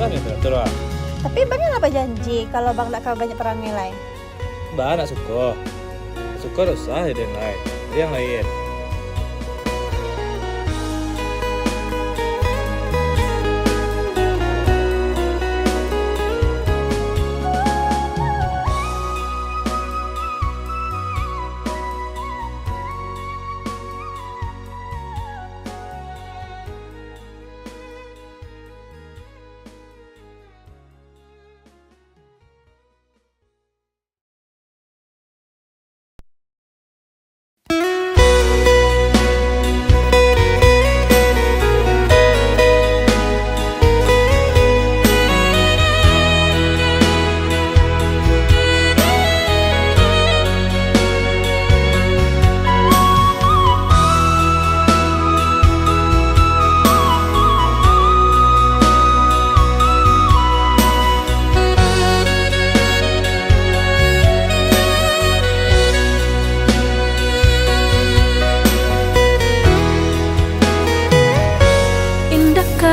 susah nih teratur ah. Tapi bang apa janji kalau bang nak banyak perang nilai? Bah nak suka. Suka usah ada yang lain. Ada yang lain.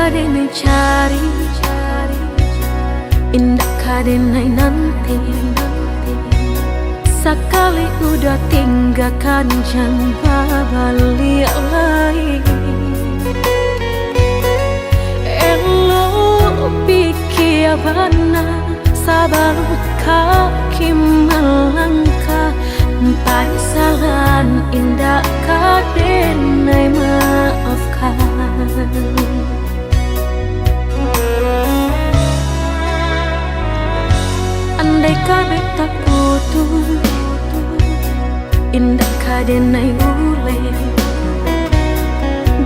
Denai cari, indah kadenai nanti. Sekali udah tinggalkan jangan balik lagi. Elo pikir bana sabar kaki melangkah. Paisalan indah kadenai maafkan. Andai kabeh tak putus, indah kadenai ule.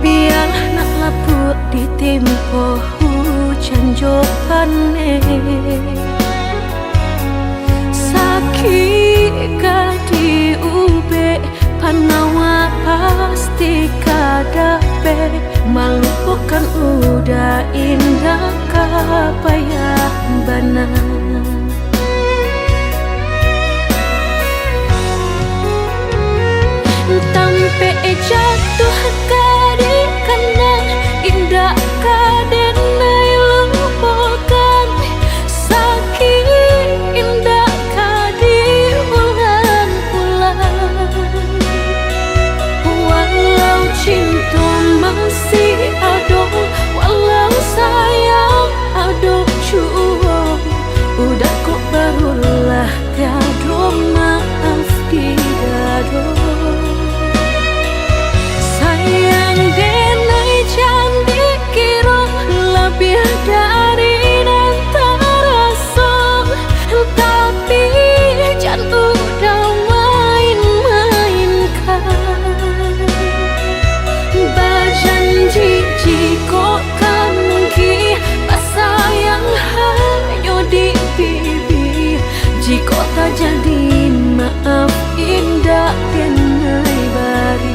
Biarlah nak lapuk di tempo hujan jopane. Sakit di ube panawa pasti kadape. Melupakan udah indah kapayah bana. Tampe jatuh kadi kenang indah kadenai lupakan. Sakit indah kadi ulang-ulang. Walau cinta masih ada, walau sayang ada jua. Udah kok barulah tiada maaf di dada. Sayang denai cantik kira lebih dari antara song. Tapi jangan udah main-mainkan. Berjanji jika kangki pasayang hanya di pipi. Jika tak jadi maaf indah denai bari.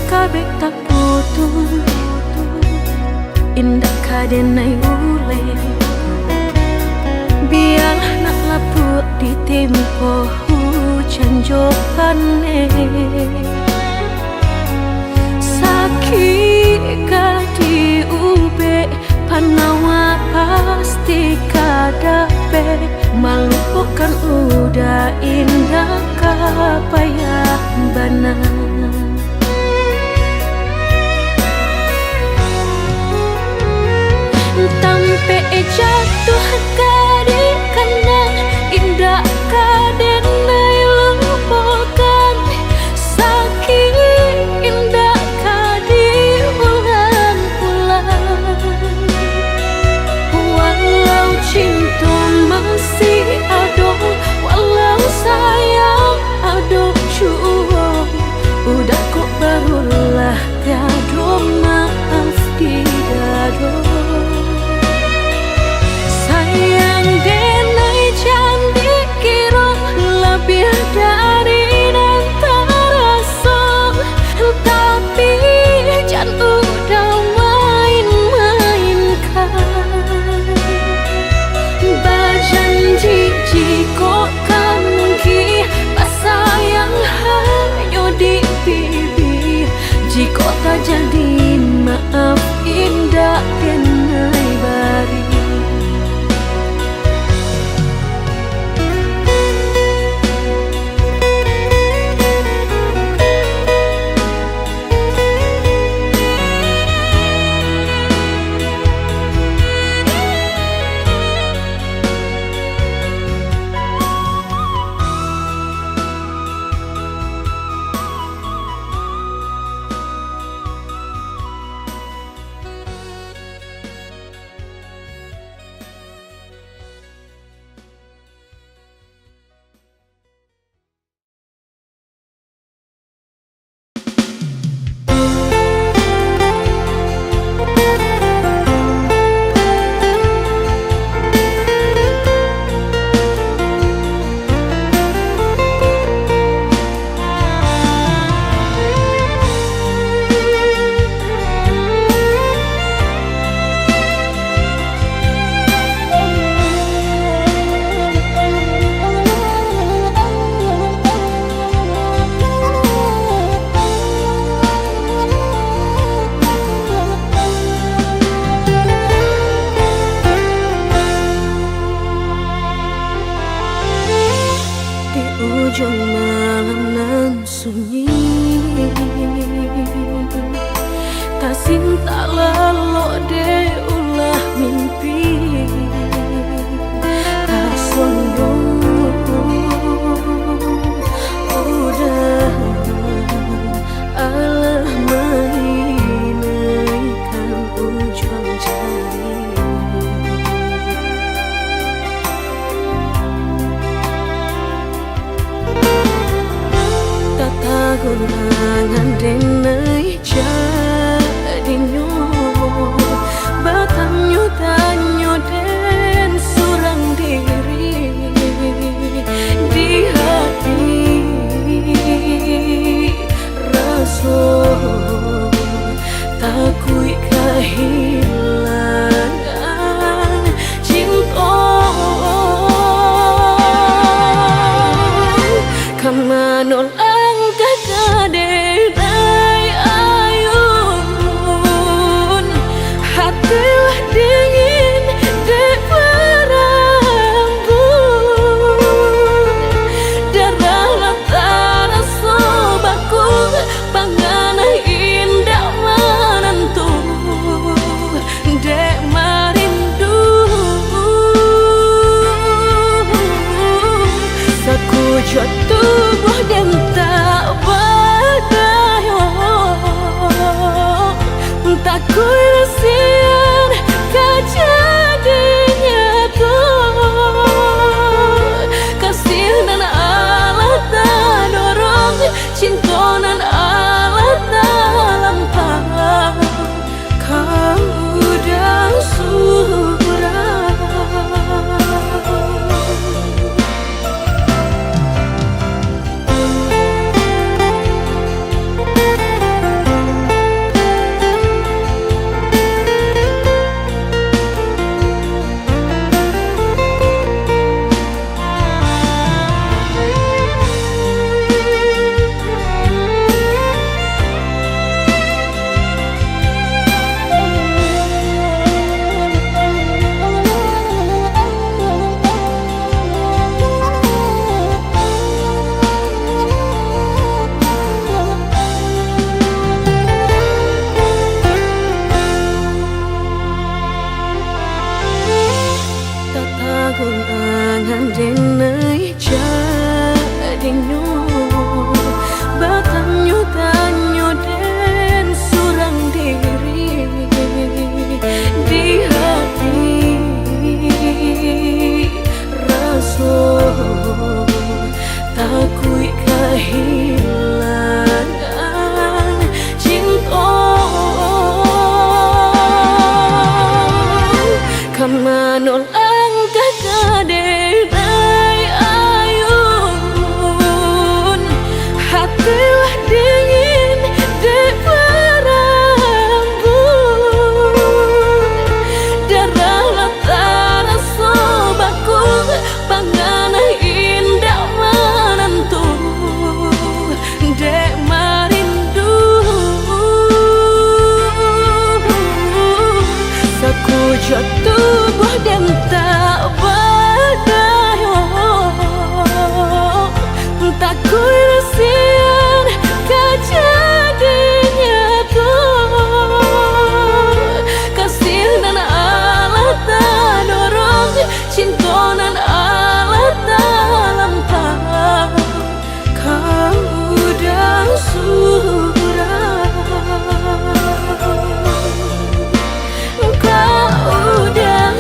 Kabeh tak putus, indah kadenai ule. Biarlah nak lapuk di tempo hujan jopane. Sakit di ube panawa pasti kadape. Melupakan udah indah kapayah bana. Tampe jatuh kadi kenang indah kadenai lupakan. Sakit indah kadi ulang-ulang. Walau cinta masih ada, walau sayang ada jua. gunangan denai jadinyo batanyo-tanyo den surang diri di hati rasa takui kehilangan cinta kamanol ang kakadenay ayun hatilah dingin dek berambut darahlah terasa baku panganah indah menentu dek marindu sakujud tubuh dan tak berdaya tak kuilasian kejadinya tuh kasih dan Allah tak dorong cinta dan Allah tak lampau kau udah surah gunangan denai jadinyo batanyo-tanyo den surang diri di hati rasa takui kehilangan cinta kamanol kakadenay ayun hatilah dingin dek berambut darahlah terasa baku panganah indah menentu dek marindu sakujud tubuh dan tak berdaya tak kuilasian kejadinya tuh kasih dan Allah tak dorong cinta dan Allah tak lampau kau udah surah kau udah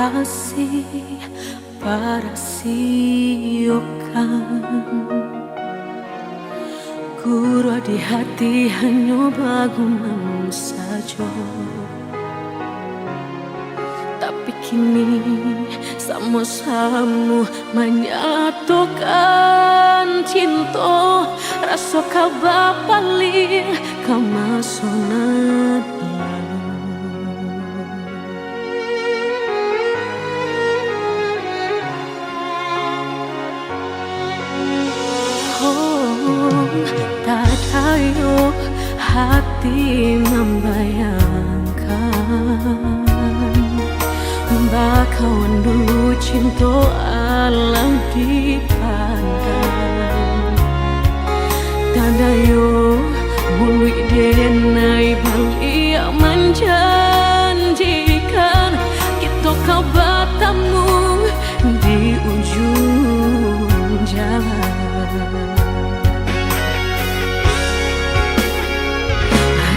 kasih para siokan guru di hati hanya bagumam saja tapi kini Sama-sama menyatukan cinta, rasa kabar paling kamasonan tak tahu hati membayangkan bakawan dulu cinta alam dipandang tanda yo bului denai bali menjanjikan kita kau bertemu di ujung jalan.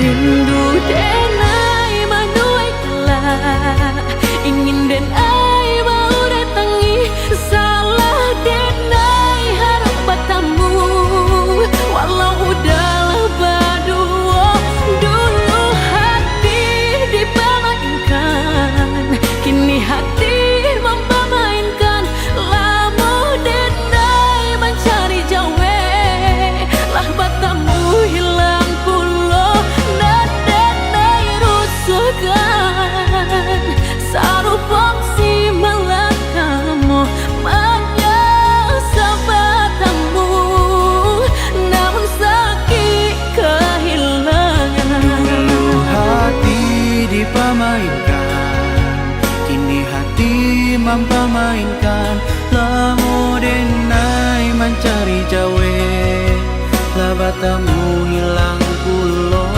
Rindu denai manuai kelak, ingin denai mau datangi, salah denai harap bertemu, walau udahlah berdua. Dulu hati dipermainkan, kini hati mempermainkan. Lama denai mencari jawe, lah bertemu hilang pulau. Sarupang si malakamu menyesal bertemu, namun sakit kehilangan. Dulu hati dipermainkan, kini hati mempermainkan. Lamo denai mencari jawe, lah bertemu hilang pulau.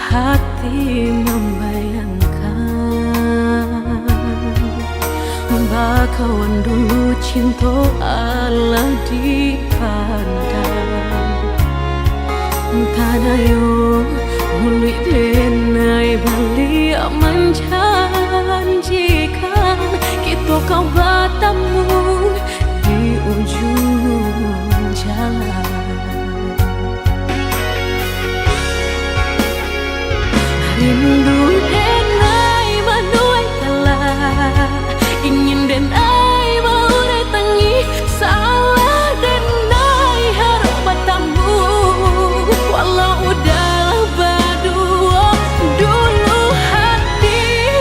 Hati membayangkan bakawan dulu cinta Allah dipandang tanda yo mulut denai bali menjanjikan kita kau bertemu di ujung jalan. Rindu denai manuai kelak, ingin denai mau datangi, salah denai harap bertemu, walau udahlah berdua. Dulu hati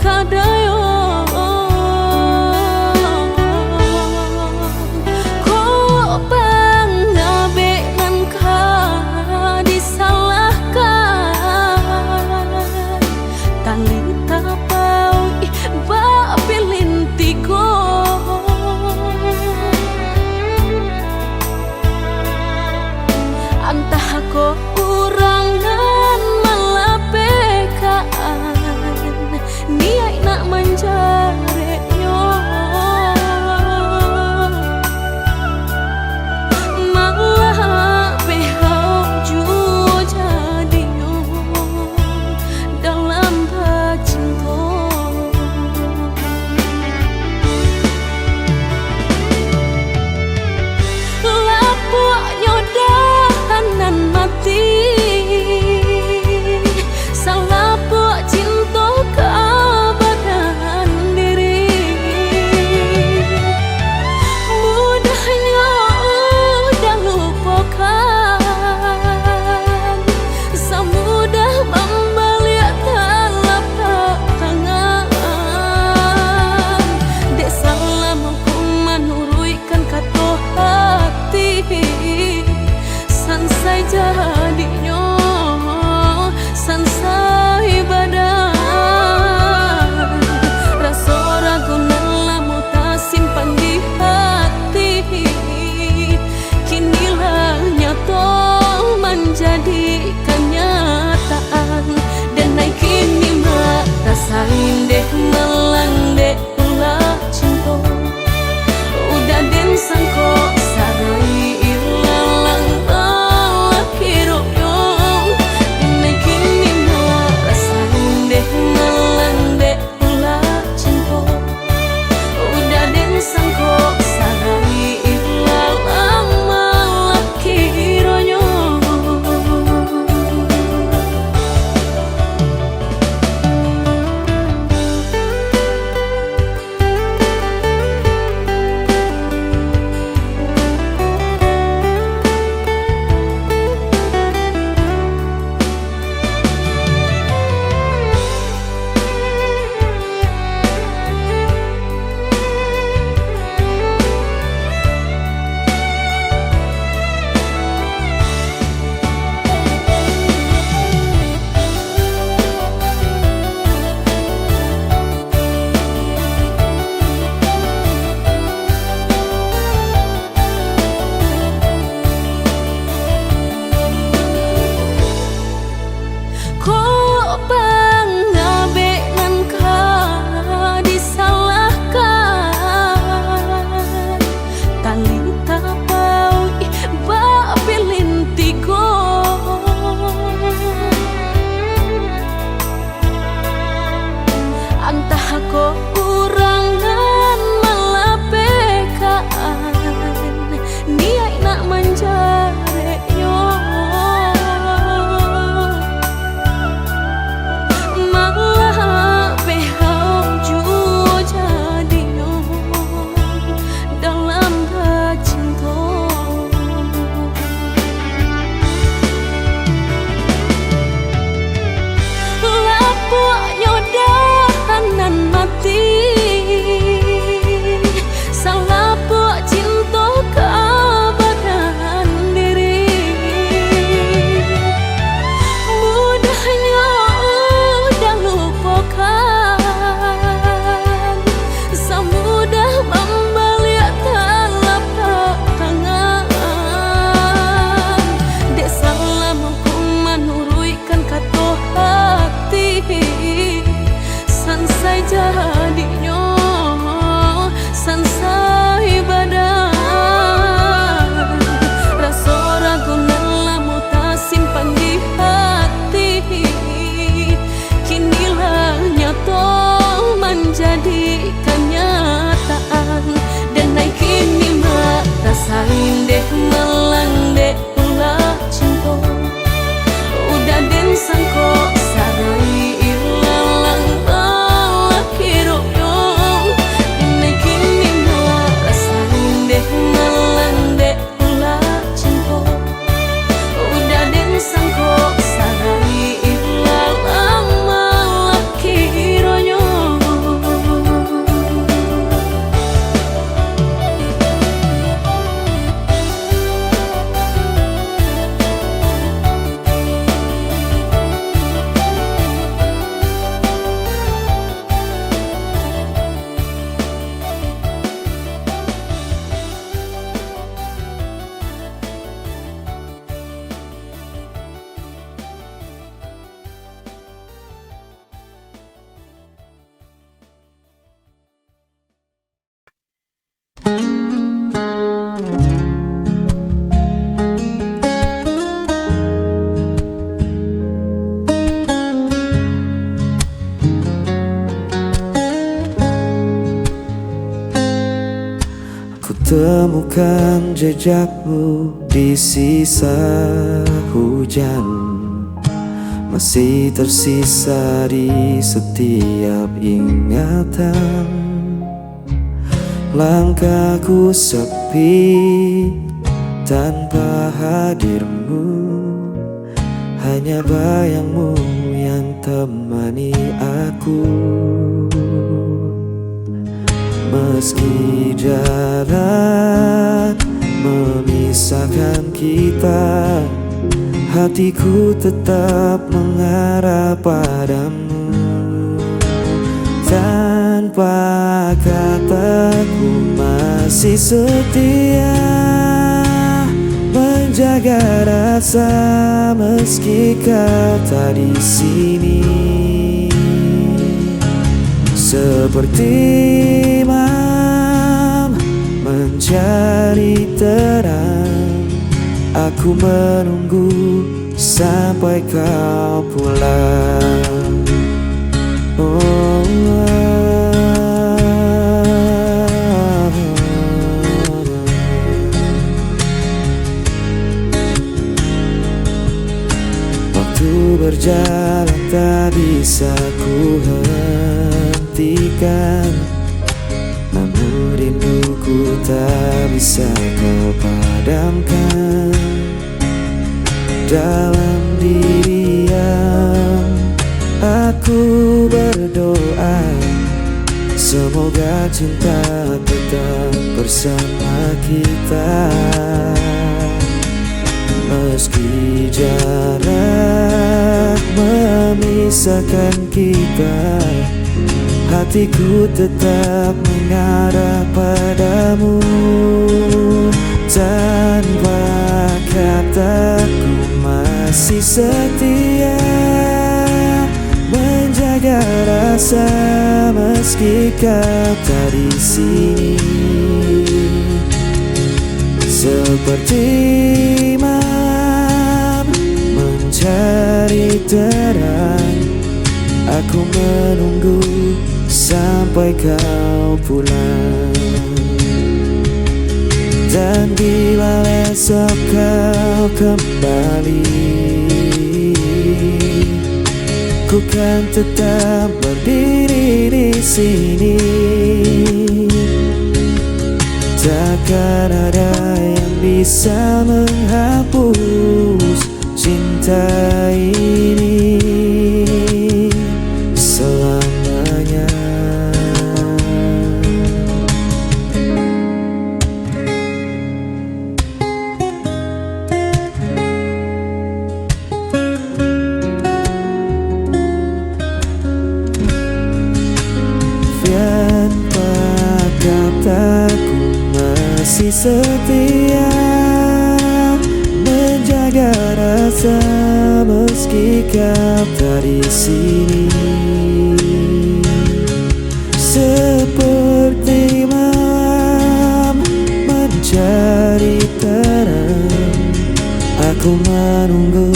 kadayo ko pangabe nan ka disalahkan tali tapau ba pilintigo antah ko kurangan malapekaan niai nak menjaretnya malah behau jua jadinya dalam cinta lapuknya dahanan mati salah buat cinta keabadian diri mudahnya udah lupakan semudah membalik telapak tangan dek salah mampu menurutkan kata hati sansai jadinya sansai badan rasa ragu nelamu tak simpan di hati kinilah nyata menjadi kenyataan dan naik kini mak rasain deh melang deh ulah cinta udah den sangko sarai ilalang malah kiroknya naik kini mak rasain deh melang deh ulah cinta udah den sangko sarai ilalang malah kiroknya ko pangabe nan ka disalahkan tali tapau ba pilintigo antah ko kurangan malapekaan niai nak menjaretnya malah behau jua jadinya dalam cinta lapuknya dahanan mati salah buat cinta keabadian diri mudahnya udah lupakan semudah membalik telapak tangan dek salah mampu menurutkan kata hati sansai jadinya sansai badan rasa ragu nelamu tak simpan di hati kinilah nyata menjadi kenyataan dan naik kini mak rasain deh melang deh ulah cinta udah den sangko sarai ilalang malah kiro temukan jejakmu di sisa hujan, masih tersisa di setiap ingatan. Langkahku sepi tanpa hadirmu, hanya bayangmu yang temani aku. Meski jarak memisahkan kita, hatiku tetap mengarah padamu. Tanpa kataku masih setia menjaga rasa meski kau tak di sini. Seperti imam mencari terang, aku menunggu sampai kau pulang. Waktu berjalan tak bisa ku hentikan, namun rinduku tak bisa kau padamkan. Dalam diam aku berdoa, semoga cinta tetap bersama kita. Meski jarak memisahkan kita, hatiku tetap mengarah padamu. Tanpa kataku masih setia menjaga rasa meski kau tak di sini. Seperti imam mencari terang, aku menunggu sampai kau pulang. Dan bila esok kau kembali, ku kan tetap berdiri di sini. Takkan ada yang bisa menghapus cinta ini selamanya. Tanpa kataku masih setia menjaga rasa meski kau tak di sini. Seperti malam mencari terang, aku menunggu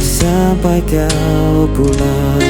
sampai kau pulang.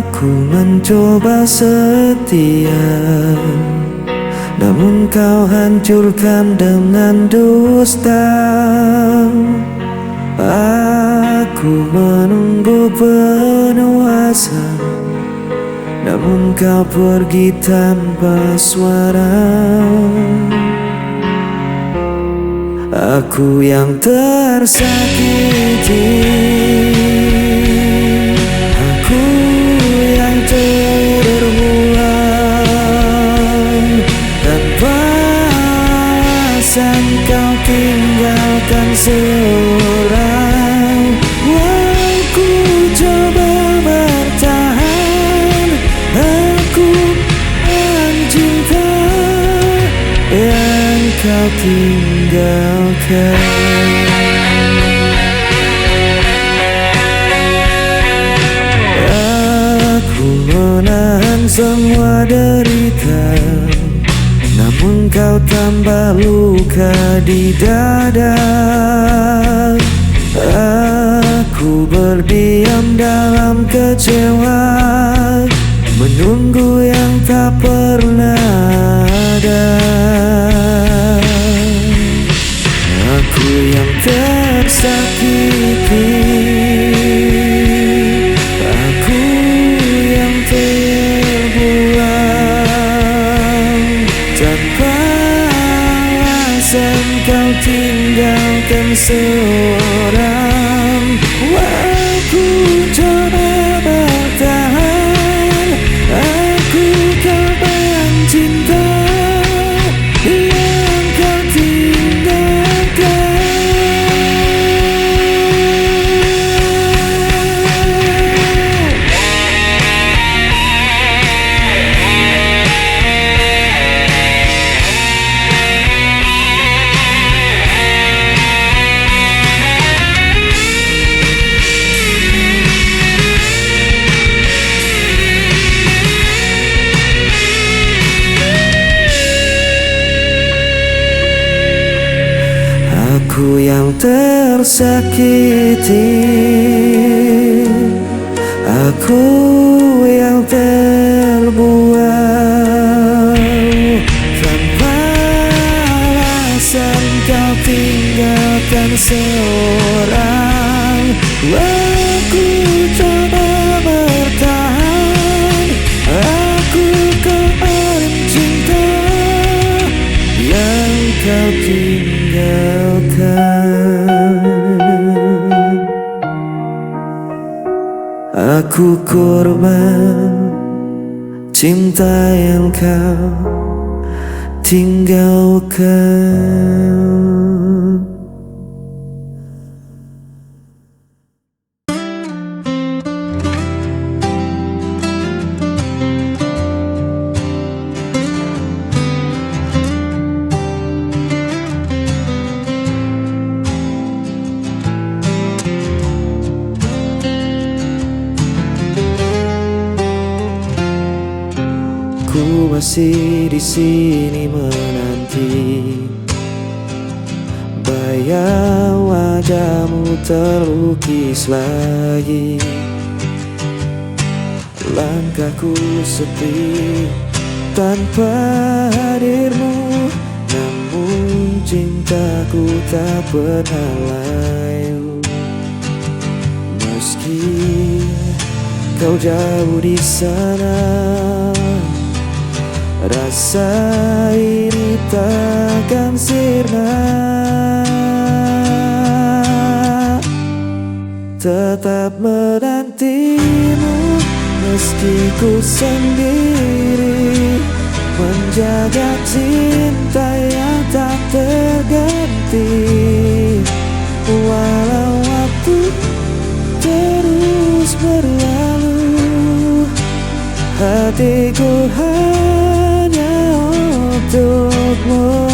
Aku mencoba setia, namun kau hancurkan dengan dusta. Aku menunggu penuh asa, namun kau pergi tanpa suara. Aku yang tersakiti, aku yang terbuang. Tanpa alasan kau tinggalkan seorang. Aku coba bertahan, aku mencinta yang kau tinggalkan. Aku menahan semua derita, namun kau tambah luka di dada. Aku berdiam dalam kecewa, menunggu yang tak pernah ada. Aku yang tersakiti, aku yang terbuang. Tanpa alasan kau tinggalkan seorang. Aku coba bertahan, aku coba cinta yang kau tinggalkan. Aku yang tersakiti, aku yang terbuang. Tanpa alasan kau tinggalkan seorang. Aku coba bertahan, aku coba cinta yang kau tinggalkan. Aku korban cinta yang kau tinggalkan. Ku masih di sini menanti, bayang wajahmu terlukis lagi. Langkahku sepi tanpa hadirmu, namun cintaku tak pernah layu. Meski kau jauh di sana, rasa ini takkan sirna. Tetap menantimu meski ku sendiri, menjaga cinta yang tak terganti. Walau waktu terus berlalu, hatiku hanya untukmu.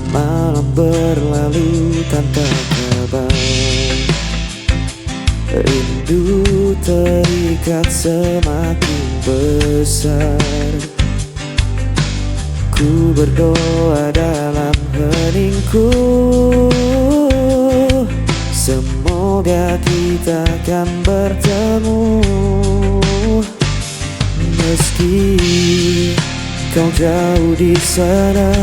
Malam berlalu tanpa kabar, rindu terikat semakin besar. Ku berdoa dalam heningku, semoga kita akan bertemu. Meski kau jauh di sana,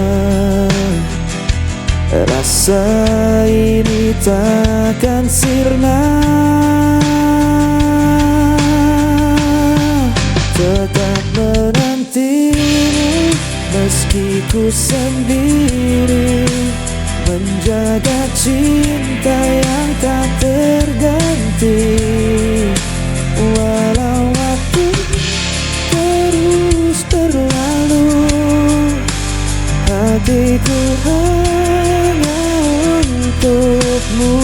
rasa Rasa ini takkan sirna, tetap menantimu meski ku sendiri, menjaga cinta yang tak terganti. Walau waktu terus berlalu, hatiku hanya untukmu.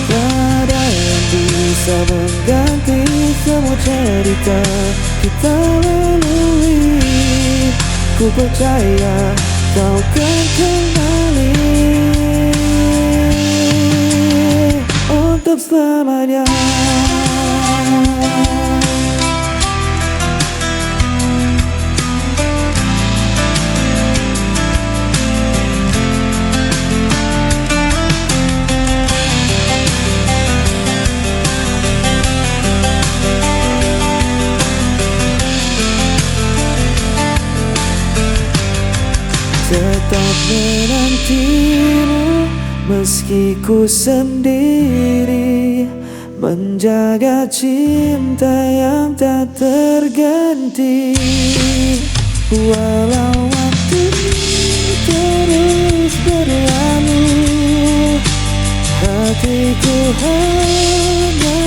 Tak ada yang bisa mengganti semua cerita kita lalui. Ku percaya kau kan kembali untuk selamanya. Tetap menantimu meski ku sendiri, menjaga cinta yang tak terganti. Walau waktu terus berlalu, hatiku hanya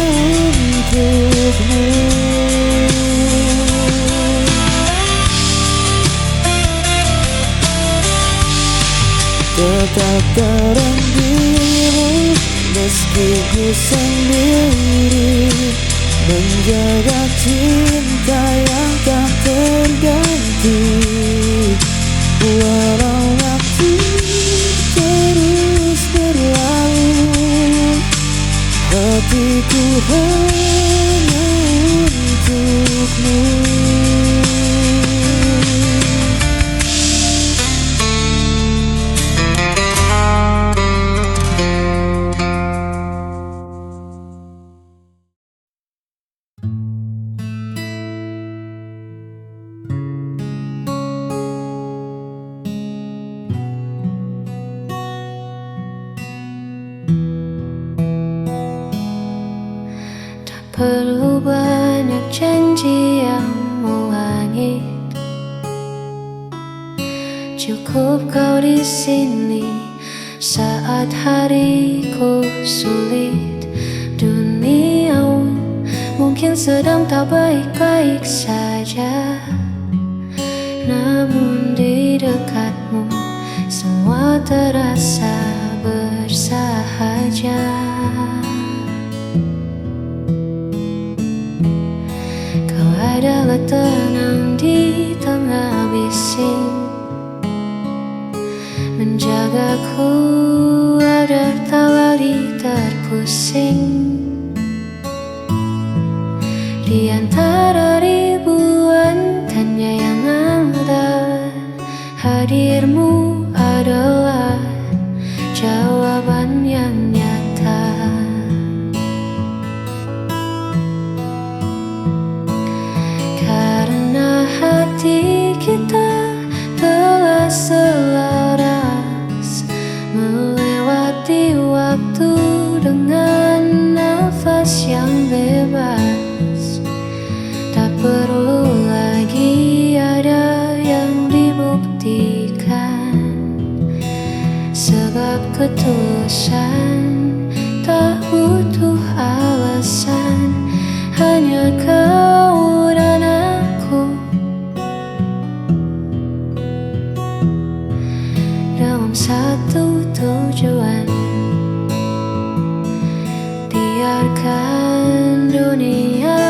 untukmu. Tetap teranggimu meski ku sendiri, menjaga cinta yang tak terganti. Walau waktu terus berlalu, hatiku hanya untukmu. Perlu banyak janji yang melangit, cukup kau di sini saat hariku sulit. Dunia mungkin sedang tak baik-baik saja, namun di dekatmu semua terasa bersahaja. Adalah tenang di tengah bising, menjagaku agar tak lagi terpusing. Di antara ribuan tanya yang ada, hadirmu adalah jawaban yang nyata. Hati kita telah selaras melewati waktu dengan nafas yang bebas. Tak perlu lagi ada yang dibuktikan, sebab ketulusan tak butuh alasan. Hanya kau dan aku dalam satu tujuan. Biarkan dunia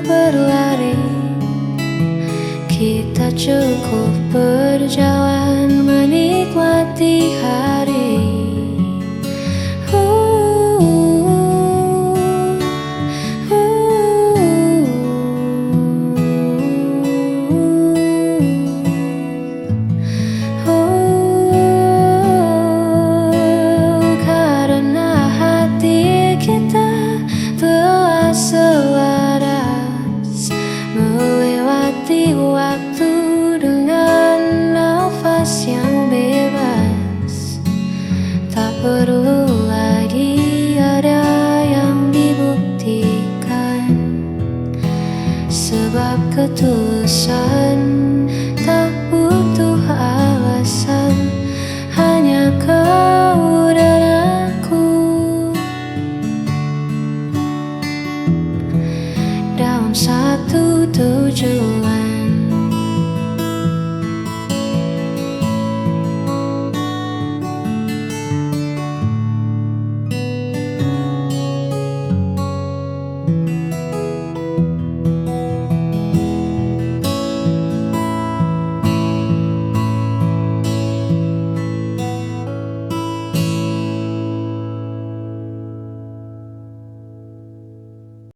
berlari, kita cukup berjalan menikmati hari.